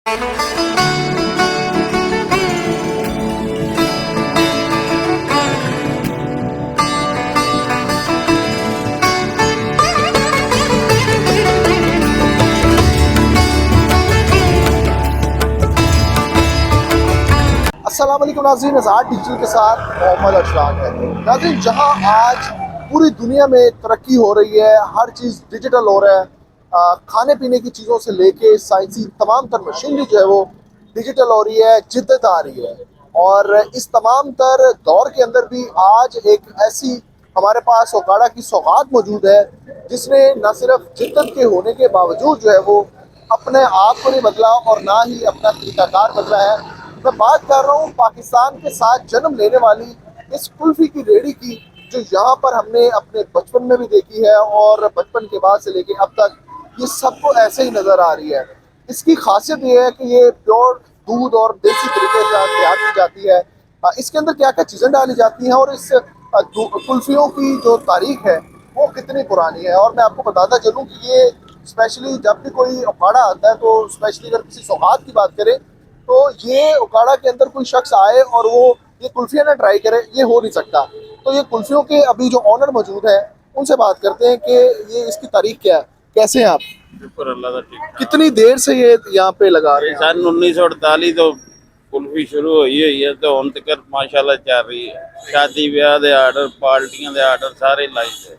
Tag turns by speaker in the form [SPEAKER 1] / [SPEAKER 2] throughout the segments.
[SPEAKER 1] अस्सलाम वालेकुम नाज़रीन, आज़ाद डिजिटल के साथ मोहम्मद अशरान है। नाज़रीन, जहां आज पूरी दुनिया में तरक्की हो रही है, हर चीज़ डिजिटल हो रहा है, खाने पीने की चीज़ों से लेके साइंसी तमाम तर मशीनरी जो है वो डिजिटल हो रही है, जिद्दत आ रही है। और इस तमाम तर दौर के अंदर भी आज एक ऐसी हमारे पास ओकाड़ा की सौगात मौजूद है, जिसने न सिर्फ जिद्दत के होने के बावजूद जो है वो अपने आप को नहीं बदला और ना ही अपना तरीकाकार बदला है। मैं बात कर रहा हूँ पाकिस्तान के साथ जन्म लेने वाली इस कुल्फी की रेडी की, जो यहाँ पर हमने अपने बचपन में भी देखी है और बचपन के बाद से लेके अब तक ये सबको ऐसे ही नज़र आ रही है। इसकी खासियत ये है कि ये प्योर दूध और देसी तरीके से तैयार की जाती है। इसके अंदर क्या क्या चीज़ें डाली जाती हैं और इस कुल्फियों की जो तारीख है वो कितनी पुरानी है। और मैं आपको बताता चलूँ कि ये स्पेशली जब भी कोई अखाड़ा आता है, तो स्पेशली अगर किसी सौगात की बात करें, तो ये उकाड़ा के अंदर कोई शख्स आए और वो ये कुल्फियाँ ना ट्राई करे, ये हो नहीं सकता। तो ये कुल्फियों के अभी जो ऑनर मौजूद है उनसे बात करते हैं कि ये इसकी तारीख क्या है। कैसे हैं आप?
[SPEAKER 2] शुक्र अल्लाह का, ठीक।
[SPEAKER 1] कितनी देर से ये यहाँ पे लगा रहे हैं?
[SPEAKER 2] सन 1948 तो कुल्फी शुरू हुई है, तो हम तक माशाल्लाह चल रही है। शादी ब्याह दे आर्डर, पार्टियां दे आर्डर सारे लाई है।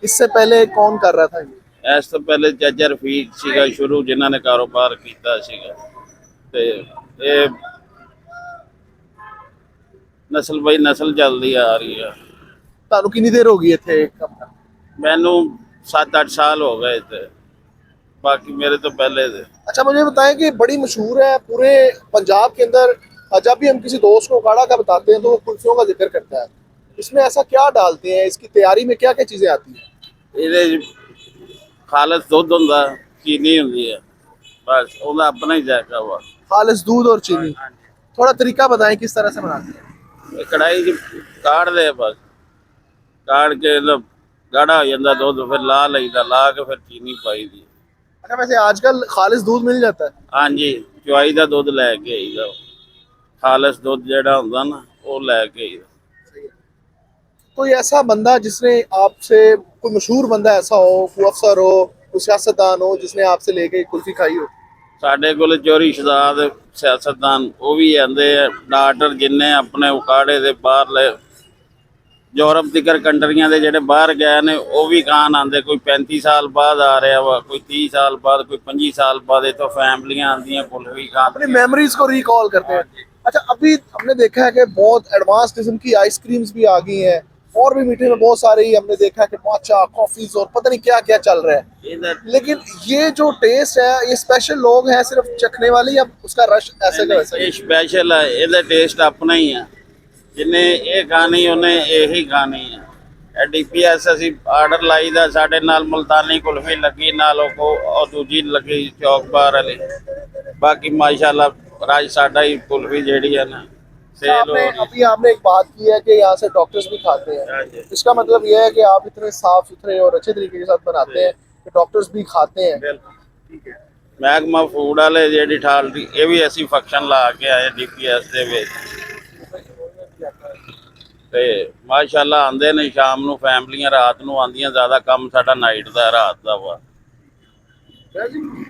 [SPEAKER 1] इससे पहले कौन कर रहा था ये?
[SPEAKER 2] इस तो पहले चाचा रफीक सीगा शुरू, जिन्हों ने कारोबार किया सीगा। ते ये नस्ल बाई नस्ल चलती आ रही है।
[SPEAKER 1] तानू कितनी देर हो गई थे?
[SPEAKER 2] मैनू 7-8 साल हो गए थे, बाकी मेरे तो पहले थे।
[SPEAKER 1] अच्छा, मुझे बताएं कि बड़ी मशहूर है पूरे पंजाब के अंदर। जब भी हम किसी दोस्त को उकाड़ा का बताते हैं तो वो कुल्फियों का जिक्र करता है। इसमें ऐसा क्या डालते हैं? इसकी तैयारी में क्या क्या चीज़ें आती हैं?
[SPEAKER 2] ये खालस दुध होंदा, चीनी होंदी है, बस ਉਹਦਾ अपना ही जायका वा।
[SPEAKER 1] खालिस दूध और चीनी। थोड़ा तरीका बताएं किस तरह से बनाते हैं?
[SPEAKER 2] कढ़ाई च काढ़ दे, बस काढ़ के गाढ़ा हो जाता दुध, फिर ला लईदा, ला के फिर चीनी पाई दी।
[SPEAKER 1] अच्छा, वैसे आजकल खालिस दूध मिल जाता है?
[SPEAKER 2] हाँ जी, चुआई का दुध लैके आईदा, खालस दुध जेड़ा होंदा ना वो लैके आईदा।
[SPEAKER 1] कोई ऐसा बंदा जिसने आपसे, कोई मशहूर बंदा ऐसा हो, कोई अफसर हो, कोई सियासतदान हो, जिसने आपसे लेके कुल्फी खाई हो?
[SPEAKER 2] ਸਾਡੇ ਕੋਲ ਚੋਰੀ ਸ਼ਦਾਦ ਸਿਆਸਤਦਾਨ ਉਹ ਵੀ ਆਂਦੇ ਆ, ਡਾਕਟਰ ਜਿੰਨੇ ਆਪਣੇ ਉਕਾੜੇ ਦੇ ਬਾਹਰਲੇ यूरोप दिक्कर कंट्रियां दे जेडे बाहर गए ने वो भी खान आते। कोई 35 साल बाद आ रहा वा, कोई 30 साल बाद, कोई 25 साल बाद। इतो फैमिलियां आंदियां कुल्फी खान,
[SPEAKER 1] अपनी मेमोरीज को रिकॉल करते हैं। अच्छा, अभी हमने देखा है कि बहुत एडवांस किस्म की आइसक्रीम्स भी आ गई हैं और भी मीठे में बहुत सारे ही हमने देखा है कि माचा, कॉफीज और पता नहीं क्या क्या चल रहा है। लेकिन ये जो टेस्ट है, ये स्पेशल लोग हैं सिर्फ चखने वाले, या उसका रश ऐसे का वैसा?
[SPEAKER 2] ये स्पेशल है, ये टेस्ट अपना ही है। जिन्हें ये खानी उन्हें यही खानी है। DPS असी आर्डर लाई दा, साडे नाल मुल्तानी कुल्फी लगी, नालों को और दूजी लगी चौक बार वाली। बाकी माशाल्लाह राज साडा ही कुल्फी जेड़ी है ना सेल हो रही।
[SPEAKER 1] अभी आपने एक बात की है कि यहाँ से डॉक्टर्स भी खाते हैं। इसका मतलब यह है कि आप इतने साफ सुथरे और अच्छे तरीके के साथ बनाते हैं कि डॉक्टर्स भी खाते हैं।
[SPEAKER 2] महकमा फूड वाले जेडी ठालती, ये भी ऐसी फंक्शन ला के आए DPS दे विच। ते माशाल्लाह आंदे ने शाम नूं, फैमिलियां रात नूं आंदियां। ज़्यादा कम साडा नाइट दा, रात दा वा।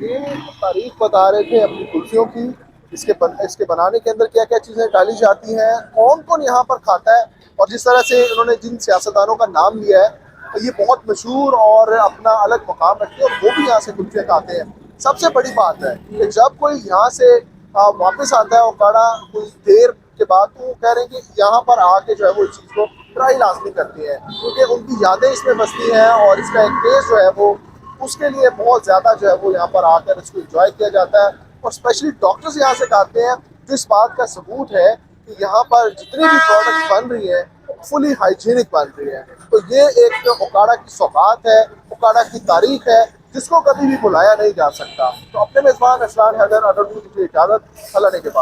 [SPEAKER 1] ये तारीख बता रहे थे अपनी कुल्फियों की, इसके बनाने के अंदर क्या क्या चीज़ें डाली जाती हैं, कौन कौन यहाँ पर खाता है। और जिस तरह से उन्होंने जिन सियासतदानों का नाम लिया है, तो ये बहुत मशहूर और अपना अलग मकाम रखते हैं और वो भी यहाँ से कुल्फियाँ खाते हैं। सबसे बड़ी बात है कि जब कोई यहाँ से वापस आता है उकाड़ा कुछ देर के बाद, तो वो कह रहे हैं कि यहाँ पर आके जो है वो इस चीज़ को ट्राई लाजमी करती है, क्योंकि उनकी यादें इसमें बसती हैं और इसका एक टेस्ट जो है वो उसके लिए बहुत ज़्यादा जो है वो यहाँ पर आकर इसको इंजॉय किया जाता है। और स्पेशली डॉक्टर्स यहाँ से खाते हैं, जो इस बात का सबूत है कि यहाँ पर जितनी भी प्रोडक्ट बन रही हैं फुली हाइजीनिक बन रही है। तो ये एक उकाड़ा की सौगात है, उकाड़ा की तारीख है, जिसको कभी भी भुलाया नहीं जा सकता। तो अपने मेज़बान अशरान हैदर अडर की इजाज़त, अल्लाह ने के बाद।